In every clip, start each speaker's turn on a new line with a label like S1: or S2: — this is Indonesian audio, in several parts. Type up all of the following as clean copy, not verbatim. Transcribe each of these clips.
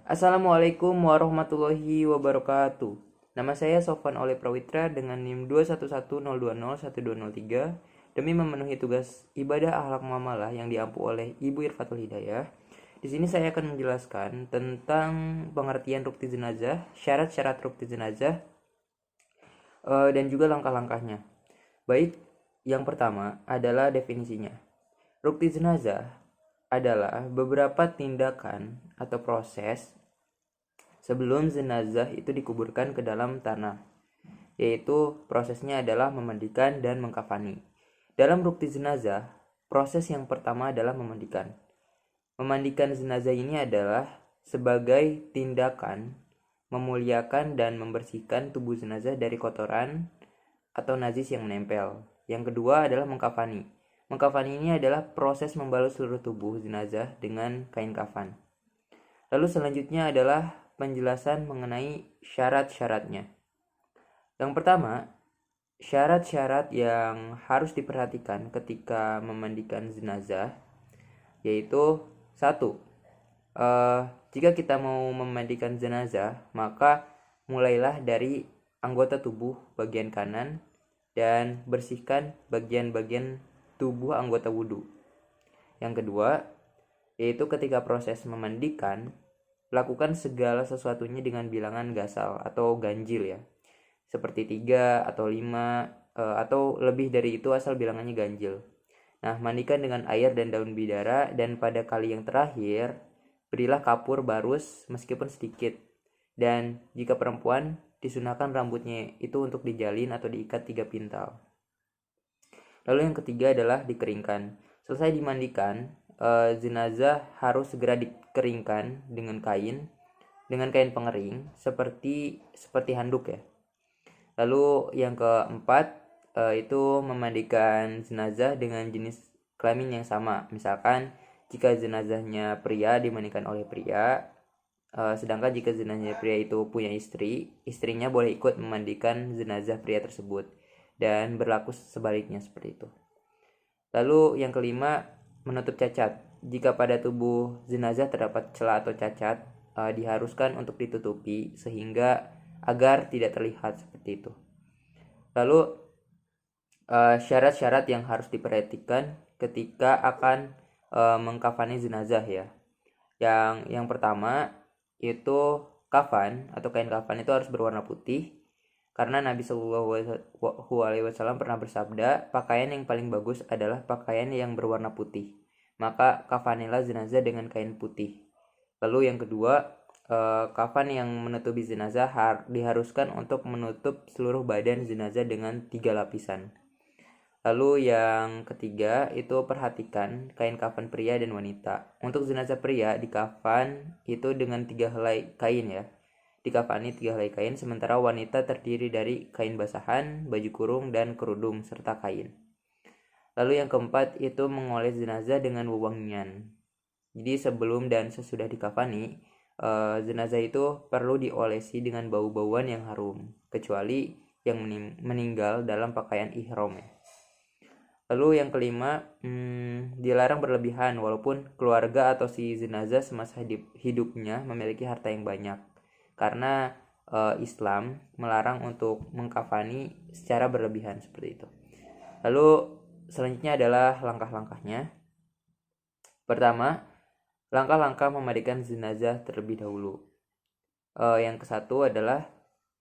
S1: Assalamualaikum warahmatullahi wabarakatuh. Nama saya Sofwan Oleh Prawitra dengan NIM 211020123 demi memenuhi tugas ibadah akhlak muamalah yang diampu oleh Ibu Irfatul Hidayah. Di sini saya akan menjelaskan tentang pengertian rukti jenazah, syarat-syarat rukti jenazah, dan juga langkah-langkahnya. Baik, yang pertama adalah definisinya. Rukti jenazah adalah beberapa tindakan atau proses sebelum jenazah itu dikuburkan ke dalam tanah, yaitu prosesnya adalah memandikan dan mengkafani. Dalam rukti jenazah, proses yang pertama adalah memandikan. Memandikan jenazah ini adalah sebagai tindakan memuliakan dan membersihkan tubuh jenazah dari kotoran atau najis yang menempel. Yang kedua adalah mengkafani. Mengkafani ini adalah proses membalut seluruh tubuh jenazah dengan kain kafan. Lalu selanjutnya adalah penjelasan mengenai syarat-syaratnya. Yang pertama, syarat-syarat yang harus diperhatikan ketika memandikan jenazah yaitu satu, jika kita mau memandikan jenazah, maka mulailah dari anggota tubuh bagian kanan dan bersihkan bagian-bagian tubuh anggota wudhu. Yang kedua, yaitu ketika proses memandikan, lakukan segala sesuatunya dengan bilangan gasal atau ganjil ya. Seperti 3 atau 5 atau lebih dari itu asal bilangannya ganjil. Nah, mandikan dengan air dan daun bidara, dan pada kali yang terakhir berilah kapur barus meskipun sedikit. Dan jika perempuan, disunahkan rambutnya itu untuk dijalin atau diikat 3 pintal. Lalu yang ketiga adalah dikeringkan. Selesai dimandikan, jenazah harus segera dikeringkan dengan kain pengering seperti handuk ya. Lalu yang keempat itu memandikan jenazah dengan jenis kelamin yang sama. Misalkan jika jenazahnya pria dimandikan oleh pria, sedangkan jika jenazah pria itu punya istri, istrinya boleh ikut memandikan jenazah pria tersebut, dan berlaku sebaliknya seperti itu. Lalu yang kelima, menutup cacat. Jika pada tubuh jenazah terdapat celah atau cacat, diharuskan untuk ditutupi sehingga agar tidak terlihat seperti itu. Lalu syarat-syarat yang harus diperhatikan ketika akan mengkafani jenazah ya. Yang pertama itu kafan atau kain kafan itu harus berwarna putih, karena Nabi Shallallahu Alaihi Wasallam pernah bersabda, pakaian yang paling bagus adalah pakaian yang berwarna putih. Maka kafanilah jenazah dengan kain putih. Lalu yang kedua, kafan yang menutupi jenazah diharuskan untuk menutup seluruh badan jenazah dengan 3 lapisan. Lalu yang ketiga itu perhatikan kain kafan pria dan wanita. Untuk jenazah pria dikafan itu dengan 3 helai kain ya. Dikafani 3 helai kain, sementara wanita terdiri dari kain basahan, baju kurung, dan kerudung serta kain. Lalu yang keempat itu mengoles jenazah dengan wewangian. Jadi sebelum dan sesudah dikafani, jenazah itu perlu diolesi dengan bau-bauan yang harum, kecuali yang meninggal dalam pakaian ihram ya. Lalu yang kelima, dilarang berlebihan walaupun keluarga atau si jenazah semasa hidupnya memiliki harta yang banyak, karena Islam melarang untuk mengkafani secara berlebihan seperti itu. Lalu selanjutnya adalah langkah-langkahnya. Pertama, langkah-langkah memandikan jenazah terlebih dahulu. Yang kesatu adalah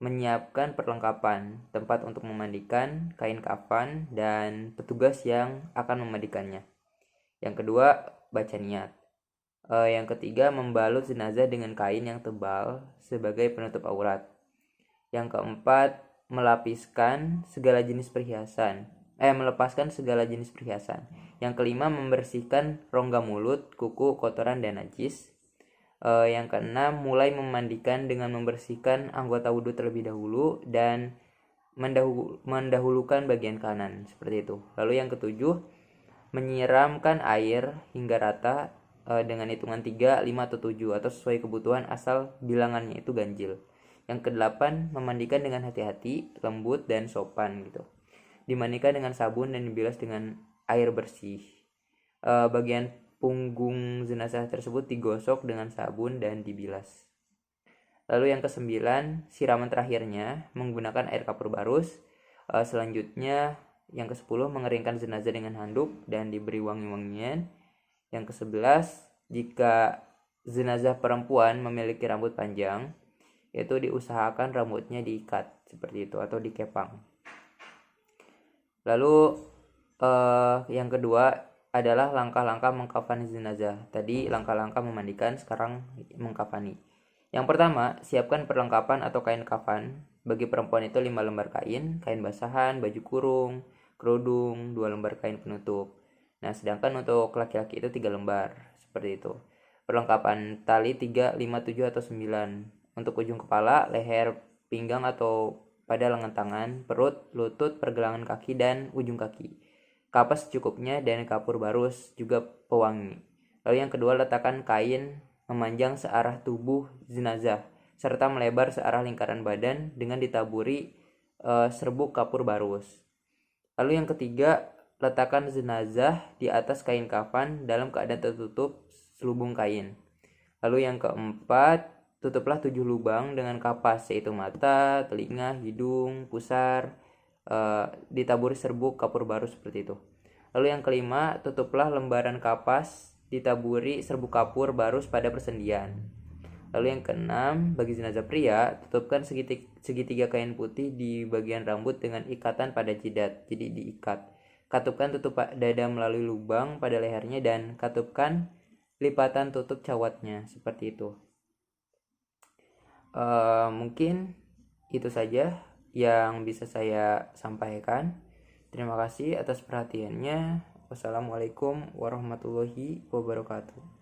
S1: menyiapkan perlengkapan tempat untuk memandikan, kain kafan, dan petugas yang akan memandikannya. Yang kedua, baca niat. Yang ketiga, membalut jenazah dengan kain yang tebal sebagai penutup aurat. Yang keempat, melepaskan segala jenis perhiasan. Yang kelima, membersihkan rongga mulut, kuku, kotoran, dan najis. Yang keenam, mulai memandikan dengan membersihkan anggota wudhu terlebih dahulu dan mendahulukan bagian kanan seperti itu. Lalu yang ketujuh, menyiramkan air hingga rata dengan hitungan 3, 5, atau 7 atau sesuai kebutuhan asal bilangannya itu ganjil. Yang kedelapan, memandikan dengan hati-hati, lembut, dan sopan gitu. Dimandikan dengan sabun dan dibilas dengan air bersih. Bagian punggung jenazah tersebut digosok dengan sabun dan dibilas. Lalu yang kesembilan, siraman terakhirnya menggunakan air kapur barus. Selanjutnya yang ke-10, mengeringkan jenazah dengan handuk dan diberi wangi-wangian. Yang ke-11, jika jenazah perempuan memiliki rambut panjang, itu diusahakan rambutnya diikat seperti itu atau dikepang. Lalu yang kedua adalah langkah-langkah mengkafani jenazah. Tadi langkah-langkah memandikan, sekarang mengkafani. Yang pertama, siapkan perlengkapan atau kain kafan. Bagi perempuan itu 5 lembar kain basahan, baju kurung, kerudung, 2 lembar kain penutup. Nah, sedangkan untuk laki-laki itu 3 lembar, seperti itu. Perlengkapan tali 3, 5, 7 atau 9. Untuk ujung kepala, leher, pinggang atau pada lengan tangan, perut, lutut, pergelangan kaki dan ujung kaki. Kapas secukupnya dan kapur barus juga pewangi. Lalu yang kedua, letakkan kain memanjang searah tubuh jenazah serta melebar searah lingkaran badan dengan ditaburi serbuk kapur barus. Lalu yang ketiga, letakkan jenazah di atas kain kafan dalam keadaan tertutup selubung kain. Lalu yang keempat, tutuplah 7 lubang dengan kapas, yaitu mata, telinga, hidung, pusar, ditaburi serbuk kapur barus seperti itu. Lalu yang kelima, tutuplah lembaran kapas ditaburi serbuk kapur barus pada persendian. Lalu yang keenam, bagi jenazah pria, tutupkan segitiga kain putih di bagian rambut dengan ikatan pada jidat, jadi diikat. Katupkan tutup dada melalui lubang pada lehernya dan katupkan lipatan tutup cawatnya, seperti itu. Mungkin itu saja yang bisa saya sampaikan. Terima kasih atas perhatiannya. Wassalamualaikum warahmatullahi wabarakatuh.